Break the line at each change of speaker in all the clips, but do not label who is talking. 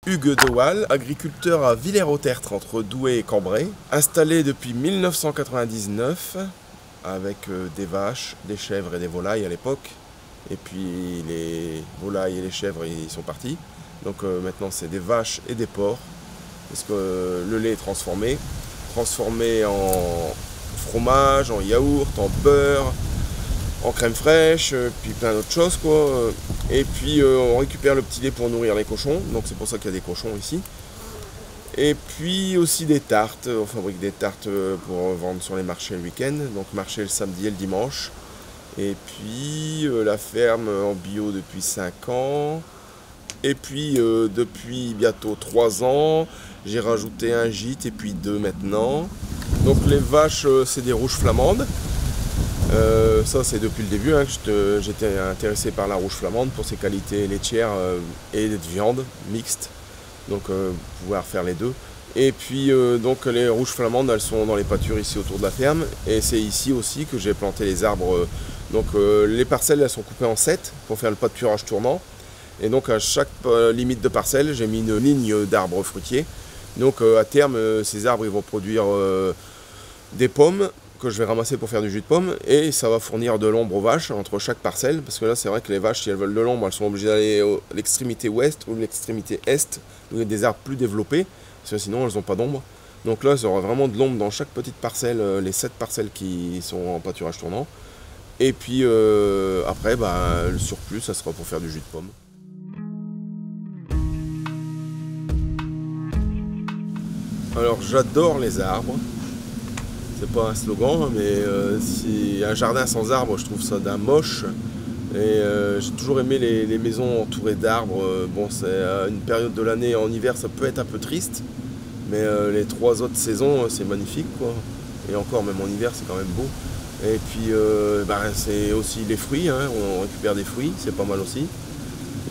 Hugues de Waal, agriculteur à Villers-au-Tertre entre Douai et Cambrai, installé depuis 1999 avec des vaches, des chèvres et des volailles à l'époque. Et puis les volailles et les chèvres ils sont partis. Donc maintenant c'est des vaches et des porcs parce que le lait est transformé en fromage, en yaourt, en beurre, en crème fraîche, puis plein d'autres choses quoi. Et puis on récupère le petit lait pour nourrir les cochons, donc c'est pour ça qu'il y a des cochons ici. Et puis aussi des tartes, on fabrique des tartes pour vendre sur les marchés le week-end, donc marché le samedi et le dimanche. Et puis la ferme en bio depuis 5 ans. Et puis depuis bientôt 3 ans, j'ai rajouté un gîte et puis 2 maintenant. Donc les vaches c'est des rouges flamandes. Ça c'est depuis le début hein, que j'étais intéressé par la rouge flamande pour ses qualités laitières et de viande mixte. Donc pouvoir faire les deux. Et puis donc les rouges flamandes elles sont dans les pâtures ici autour de la ferme. Et c'est ici aussi que j'ai planté les arbres. Donc les parcelles elles sont coupées en 7 pour faire le pâturage tournant. Et donc à chaque limite de parcelle j'ai mis une ligne d'arbres fruitiers. Donc à terme ces arbres ils vont produire des pommes que je vais ramasser pour faire du jus de pomme et ça va fournir de l'ombre aux vaches entre chaque parcelle parce que là c'est vrai que les vaches si elles veulent de l'ombre elles sont obligées d'aller à l'extrémité ouest ou l'extrémité est où il y a des arbres plus développés parce que sinon elles n'ont pas d'ombre. Donc là il y aura vraiment de l'ombre dans chaque petite parcelle, les 7 parcelles qui sont en pâturage tournant et puis après le surplus ça sera pour faire du jus de pomme. Alors j'adore les arbres. C'est pas un slogan, mais si un jardin sans arbres, je trouve ça d'un moche. Et j'ai toujours aimé les maisons entourées d'arbres. Bon, c'est une période de l'année, en hiver, ça peut être un peu triste. Mais les 3 autres saisons, c'est magnifique, quoi. Et encore, même en hiver, c'est quand même beau. Et puis, c'est aussi les fruits, hein. On récupère des fruits, c'est pas mal aussi.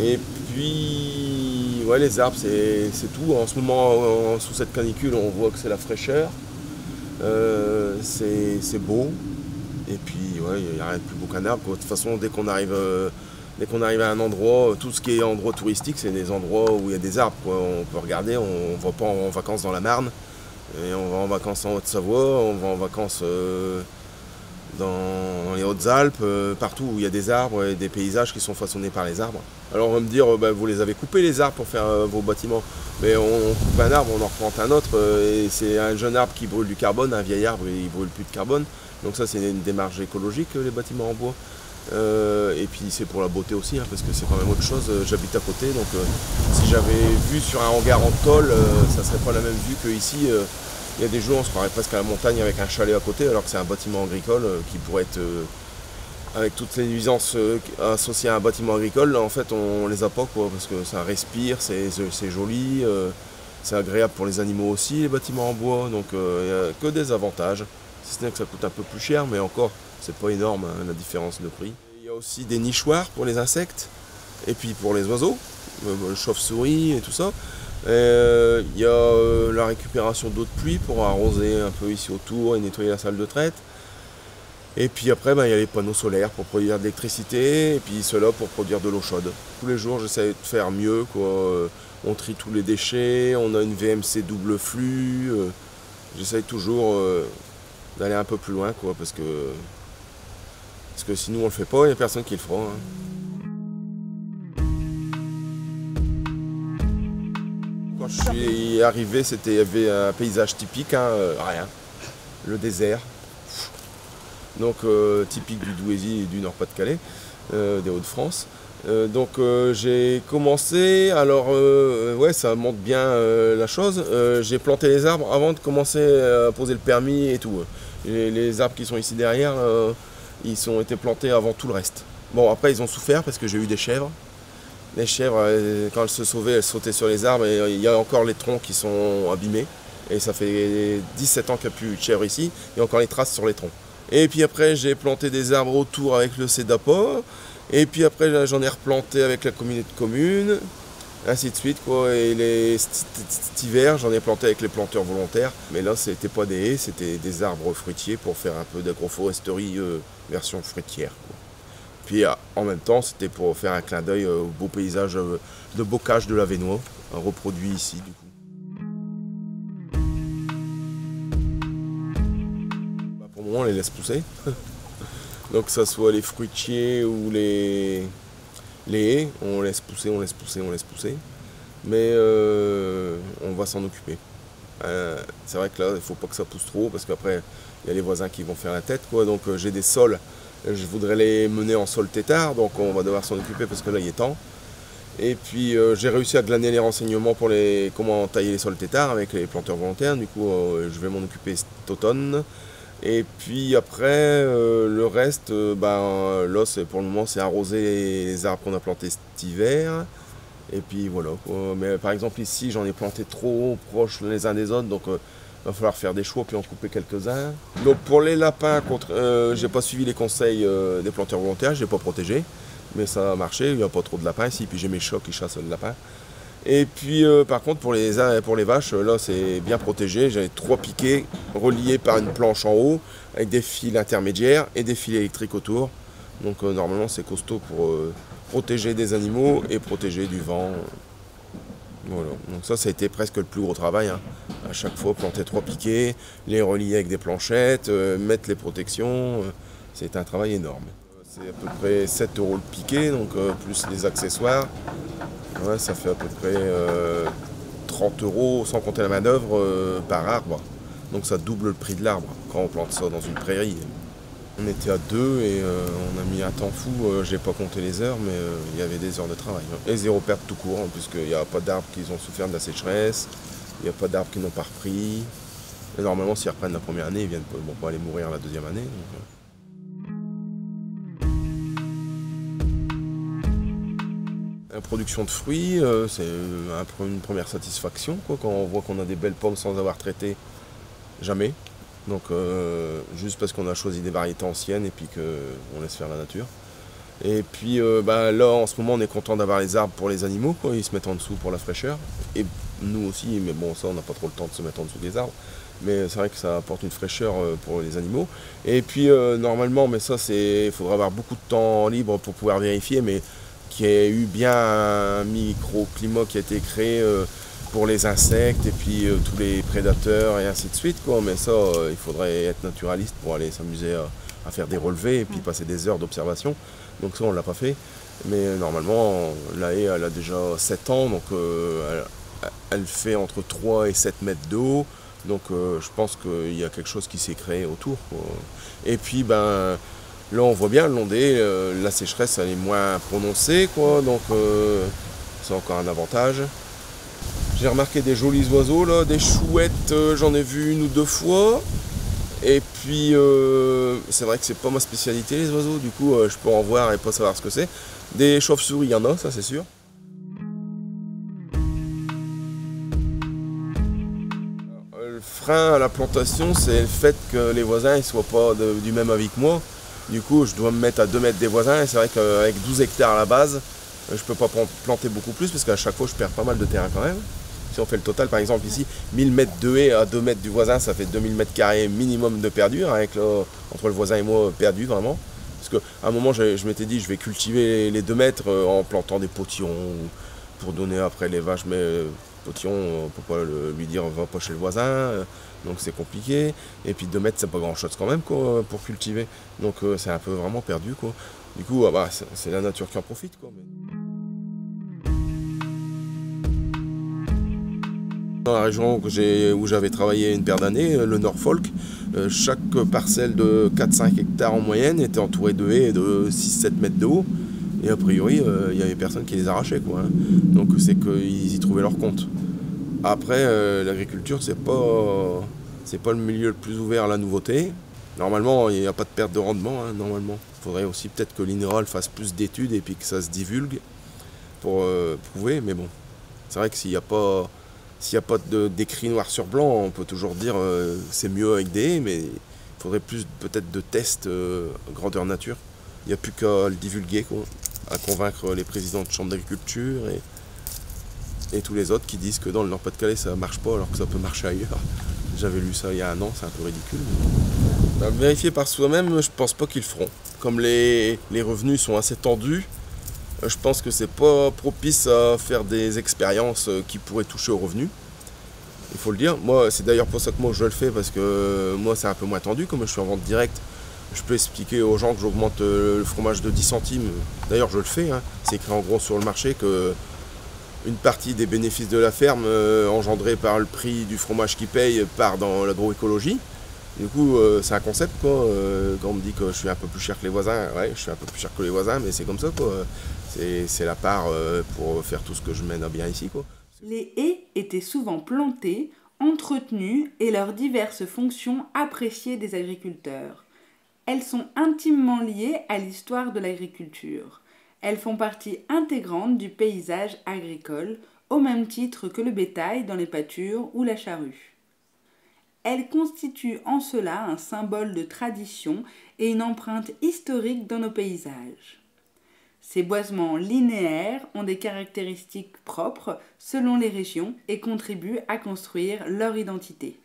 Et puis, ouais, les arbres, c'est tout. En ce moment, sous cette canicule, on voit que c'est la fraîcheur. C'est beau et puis ouais, il n'y a rien de plus beau qu'un arbre. De toute façon dès qu'on arrive à un endroit, tout ce qui est endroit touristique c'est des endroits où il y a des arbres quoi. On peut regarder, on ne va pas en vacances dans la Marne et on va en vacances en Haute-Savoie, on va en vacances dans les Hautes-Alpes, partout où il y a des arbres et des paysages qui sont façonnés par les arbres. Alors on va me dire, vous les avez coupés les arbres pour faire vos bâtiments. Mais on coupe un arbre, on en replante un autre, et c'est un jeune arbre qui brûle du carbone, un vieil arbre il brûle plus de carbone. Donc ça c'est une démarche écologique les bâtiments en bois. Et puis c'est pour la beauté aussi, hein, parce que c'est quand même autre chose. J'habite à côté, donc si j'avais vu sur un hangar en tôle, ça serait pas la même vue qu'ici. Il y a des jours, on se croirait presque à la montagne avec un chalet à côté, alors que c'est un bâtiment agricole qui pourrait être, avec toutes les nuisances associées à un bâtiment agricole, là, en fait, on les a pas, quoi, parce que ça respire, c'est joli, c'est agréable pour les animaux aussi, les bâtiments en bois, donc il n'y a que des avantages. Si ce n'est que ça coûte un peu plus cher, mais encore, c'est pas énorme, hein, la différence de prix. Il y a aussi des nichoirs pour les insectes, et puis pour les oiseaux, chauves-souris et tout ça. Il y a la récupération d'eau de pluie pour arroser un peu ici autour et nettoyer la salle de traite. Et puis après, il y a les panneaux solaires pour produire de l'électricité et puis ceux-là pour produire de l'eau chaude. Tous les jours, j'essaie de faire mieux, quoi. On trie tous les déchets, on a une VMC double flux. J'essaie toujours d'aller un peu plus loin, quoi, parce que sinon on le fait pas, il n'y a personne qui le fera. Hein. Quand je suis arrivé, il y avait un paysage typique, hein, rien, le désert. Donc typique du Douaisis et du Nord-Pas-de-Calais, des Hauts-de-France. Donc j'ai commencé, alors ouais ça montre bien la chose, j'ai planté les arbres avant de commencer à poser le permis et tout. Les arbres qui sont ici derrière, ils ont été plantés avant tout le reste. Bon après ils ont souffert parce que j'ai eu des chèvres. Les chèvres, quand elles se sauvaient, elles sautaient sur les arbres et il y a encore les troncs qui sont abîmés. Et ça fait 17 ans qu'il n'y a plus de chèvres ici, il y a encore les traces sur les troncs. Et puis après j'ai planté des arbres autour avec le CEDAPA. Et puis après j'en ai replanté avec la communauté de communes, ainsi de suite quoi. Et cet hiver j'en ai planté avec les planteurs volontaires. Mais là c'était pas des haies, c'était des arbres fruitiers pour faire un peu d'agroforesterie version fruitière, quoi. Puis en même temps c'était pour faire un clin d'œil au beau paysage de bocage de l'Avesnois. reproduit ici du coup. Pour le moment on les laisse pousser. Donc que ça soit les fruitiers ou les haies, on laisse pousser, on laisse pousser, on laisse pousser. Mais on va s'en occuper. C'est vrai que là, il ne faut pas que ça pousse trop parce qu'après, il y a les voisins qui vont faire la tête, quoi. Donc j'ai des sols, je voudrais les mener en sol tétard, donc on va devoir s'en occuper parce que là, il est temps. Et puis j'ai réussi à glaner les renseignements pour comment tailler les sols tétards avec les planteurs volontaires. Du coup, je vais m'en occuper cet automne. Et puis après, le reste, là, pour le moment, c'est arroser les arbres qu'on a plantés cet hiver. Et puis voilà, quoi. Mais par exemple ici, j'en ai planté trop proches les uns des autres, donc il va falloir faire des choix puis en couper quelques-uns. Donc pour les lapins, j'ai pas suivi les conseils des planteurs volontaires, je n'ai pas protégé. Mais ça a marché, il n'y a pas trop de lapins ici, puis j'ai mes chats qui chassent le lapin. Et puis par contre pour les vaches, là c'est bien protégé, j'ai 3 piquets reliés par une planche en haut, avec des fils intermédiaires et des fils électriques autour. Donc normalement c'est costaud pour protéger des animaux et protéger du vent. Voilà, donc ça a été presque le plus gros travail, hein. À chaque fois planter 3 piquets, les relier avec des planchettes, mettre les protections, c'est un travail énorme. C'est à peu près 7 € le piquet, donc plus les accessoires. Ouais, ça fait à peu près 30 € sans compter la manœuvre par arbre. Donc ça double le prix de l'arbre quand on plante ça dans une prairie. On était à 2 et on a mis un temps fou, j'ai pas compté les heures, mais il y avait des heures de travail. Et 0 perte tout court, hein, puisqu'il n'y a pas d'arbres qui ont souffert de la sécheresse, il n'y a pas d'arbres qui n'ont pas repris. Et normalement, s'ils reprennent la première année, ils viennent pas aller mourir la deuxième année. La production de fruits, c'est une première satisfaction, quoi, quand on voit qu'on a des belles pommes sans avoir traité, jamais. Donc juste parce qu'on a choisi des variétés anciennes et puis qu'on laisse faire la nature. Et puis là en ce moment on est content d'avoir les arbres pour les animaux, quoi. Ils se mettent en dessous pour la fraîcheur. Et nous aussi, mais bon ça on n'a pas trop le temps de se mettre en dessous des arbres. Mais c'est vrai que ça apporte une fraîcheur pour les animaux. Et puis normalement, mais ça il faudra avoir beaucoup de temps libre pour pouvoir vérifier, mais qu'il y ait eu bien un microclimat qui a été créé pour les insectes et puis tous les prédateurs et ainsi de suite, quoi. Mais ça, il faudrait être naturaliste pour aller s'amuser à faire des relevés et puis passer des heures d'observation. Donc ça, on ne l'a pas fait. Mais normalement, la haie, elle a déjà 7 ans, donc elle fait entre 3 et 7 mètres de haut. Donc je pense qu'il y a quelque chose qui s'est créé autour, quoi. Et puis, là, on voit bien le long des haies, la sécheresse, elle est moins prononcée, quoi. Donc c'est encore un avantage. J'ai remarqué des jolis oiseaux, là, des chouettes, j'en ai vu 1 ou 2 fois. Et puis, c'est vrai que c'est pas ma spécialité, les oiseaux, du coup, je peux en voir et pas savoir ce que c'est. Des chauves-souris, il y en a, ça c'est sûr. Le frein à la plantation, c'est le fait que les voisins ne soient pas du même avis que moi. Du coup, je dois me mettre à 2 mètres des voisins, et c'est vrai qu'avec 12 hectares à la base, je peux pas planter beaucoup plus, parce qu'à chaque fois, je perds pas mal de terrain quand même. Si on fait le total, par exemple ici, 1000 mètres de haie à 2 mètres du voisin, ça fait 2000 mètres carrés minimum de perdu, avec entre le voisin et moi, perdu vraiment. Parce qu'à un moment, je m'étais dit, je vais cultiver les 2 mètres en plantant des potillons, pour donner après les vaches, mais potillon, on peut pas lui dire, va pas chez le voisin, donc c'est compliqué. Et puis 2 mètres, c'est pas grand chose quand même, quoi, pour cultiver. Donc c'est un peu vraiment perdu, quoi. Du coup, c'est la nature qui en profite, quoi. Dans la région où j'avais travaillé une paire d'années, le Norfolk, chaque parcelle de 4-5 hectares en moyenne était entourée de haies de 6-7 mètres de haut. Et a priori, il n'y avait personne qui les arrachait, quoi, hein. Donc c'est qu'ils y trouvaient leur compte. Après, l'agriculture, c'est pas le milieu le plus ouvert à la nouveauté. Normalement, il n'y a pas de perte de rendement, hein, normalement. Il faudrait aussi peut-être que l'INRAE fasse plus d'études et puis que ça se divulgue pour prouver. Mais bon, c'est vrai que s'il n'y a pas d'écrit noir sur blanc, on peut toujours dire c'est mieux avec des haies, mais il faudrait plus peut-être de tests grandeur nature. Il n'y a plus qu'à le divulguer, quoi, à convaincre les présidents de chambres d'agriculture et tous les autres qui disent que dans le Nord-Pas-de-Calais ça ne marche pas alors que ça peut marcher ailleurs. J'avais lu ça il y a 1 an, c'est un peu ridicule. Vérifier par soi-même, je pense pas qu'ils le feront. Comme les revenus sont assez tendus, Je pense que c'est pas propice à faire des expériences qui pourraient toucher aux revenus. Il faut le dire. Moi, c'est d'ailleurs pour ça que moi je le fais, parce que moi c'est un peu moins tendu, comme je suis en vente directe. Je peux expliquer aux gens que j'augmente le fromage de 10 centimes. D'ailleurs, je le fais, hein. C'est écrit en gros sur le marché que une partie des bénéfices de la ferme engendrés par le prix du fromage qu'ils payent part dans l'agroécologie. Du coup, c'est un concept, quoi. Quand on me dit que je suis un peu plus cher que les voisins, ouais, je suis un peu plus cher que les voisins, mais c'est comme ça, quoi. C'est la part pour faire tout ce que je mène à bien ici, quoi.
Les haies étaient souvent plantées, entretenues et leurs diverses fonctions appréciées des agriculteurs. Elles sont intimement liées à l'histoire de l'agriculture. Elles font partie intégrante du paysage agricole, au même titre que le bétail dans les pâtures ou la charrue. Elles constituent en cela un symbole de tradition et une empreinte historique dans nos paysages. Ces boisements linéaires ont des caractéristiques propres selon les régions et contribuent à construire leur identité.